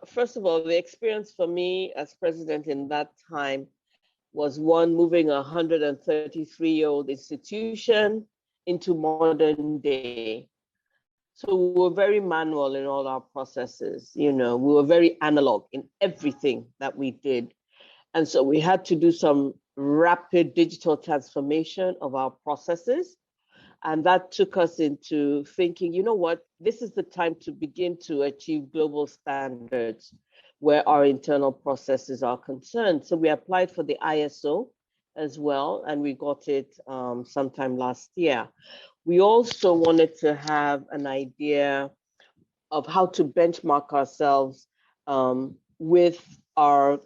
First of all, the experience for me as president in that time was one, moving a 133-year-old institution into modern day. So we were very manual in all our processes. We were very analog in everything that we did. And so we had to do some rapid digital transformation of our processes. And that took us into thinking, you know what, this is the time to begin to achieve global standards where our internal processes are concerned. So we applied for the ISO as well, and we got it sometime last year. We also wanted to have an idea of how to benchmark ourselves with our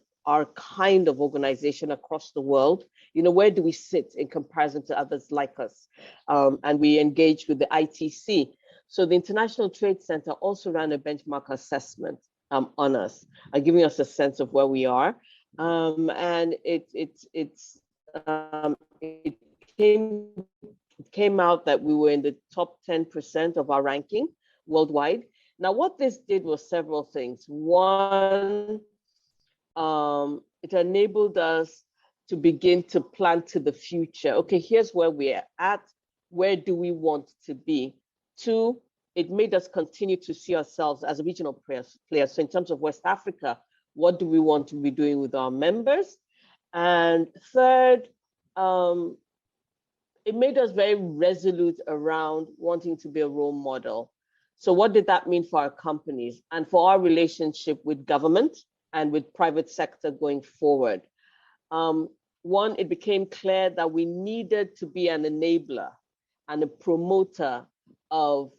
kind of organization across the world. Where do we sit in comparison to others like us? And we engaged with the ITC. So the International Trade Center also ran a benchmark assessment on us, giving us a sense of where we are. And it came out that we were in the top 10% of our ranking worldwide. Now, what this did was several things. One, it enabled us to begin to plan to the future. Okay, here's where we're at. Where do we want to be? Two, it made us continue to see ourselves as a regional player. So in terms of West Africa, what do we want to be doing with our members? And third, it made us very resolute around wanting to be a role model. So what did that mean for our companies and for our relationship with government and with private sector going forward? One, it became clear that we needed to be an enabler and a promoter of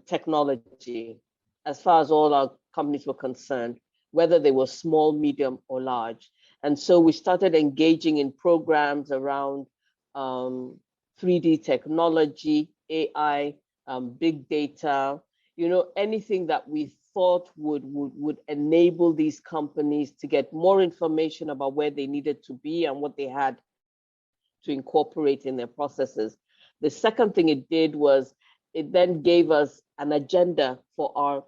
technology as far as all our companies were concerned, whether they were small, medium, or large. And so we started engaging in programs around 3D technology, AI, big data, anything that we thought would enable these companies to get more information about where they needed to be and what they had to incorporate in their processes. The second thing it did was it then gave us an agenda for our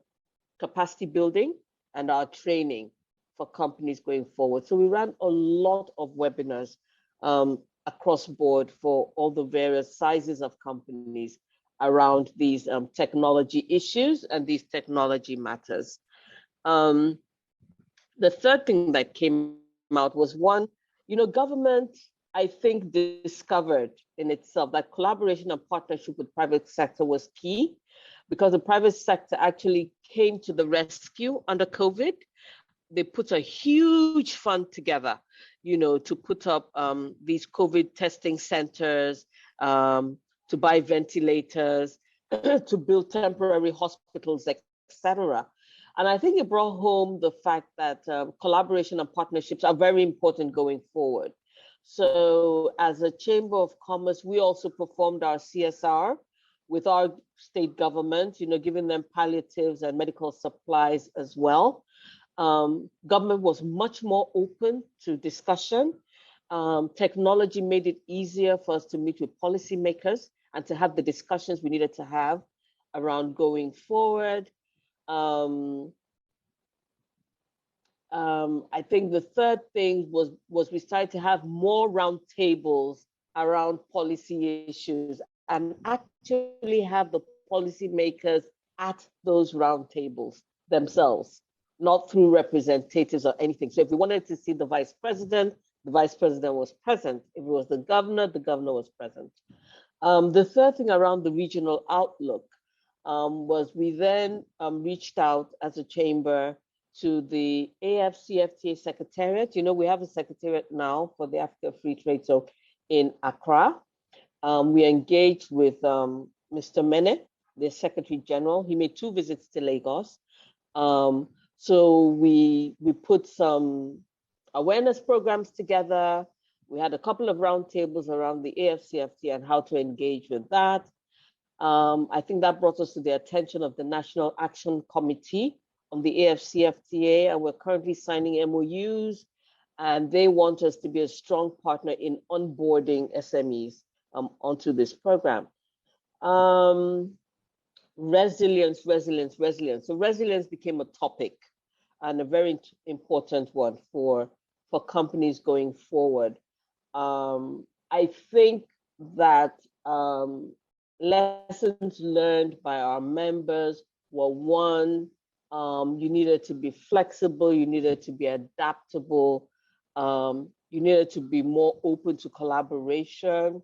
capacity building and our training for companies going forward. So we ran a lot of webinars across board for all the various sizes of companies around these technology issues and these technology matters. The third thing that came out was one, government, I think, discovered in itself that collaboration and partnership with private sector was key, because the private sector actually came to the rescue under COVID. They put a huge fund together, to put up these COVID testing centers, to buy ventilators, to build temporary hospitals, etc. And I think it brought home the fact that collaboration and partnerships are very important going forward. So as a Chamber of Commerce, we also performed our CSR with our state government, giving them palliatives and medical supplies as well. Government was much more open to discussion. Technology made it easier for us to meet with policymakers and to have the discussions we needed to have around going forward. I think the third thing was we started to have more roundtables around policy issues and actually have the policymakers at those roundtables themselves, not through representatives or anything. So if we wanted to see the vice president was present. If it was the governor was present. The third thing around the regional outlook was we then reached out as a chamber to the AFCFTA Secretariat. We have a secretariat now for the Africa Free Trade Zone in Accra. We engaged with Mr. Mene, the Secretary General. He made 2 visits to Lagos. So we put some awareness programs together. We had a couple of roundtables around the AFCFTA and how to engage with that. I think that brought us to the attention of the National Action Committee on the AFCFTA, and we're currently signing MOUs, and they want us to be a strong partner in onboarding SMEs onto this program. Resilience. So resilience became a topic and a very important one for companies going forward. I think that lessons learned by our members were one, you needed to be flexible, you needed to be adaptable, you needed to be more open to collaboration.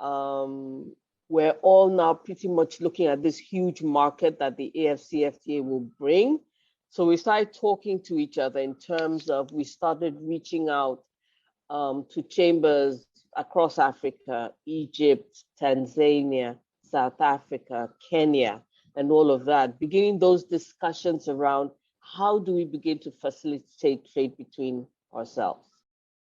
Um, we're all now pretty much looking at this huge market that the AFCFTA will bring. So we started talking to each other in terms of, we started reaching out to chambers across Africa, Egypt, Tanzania, South Africa, Kenya, and all of that, beginning those discussions around how do we begin to facilitate trade between ourselves.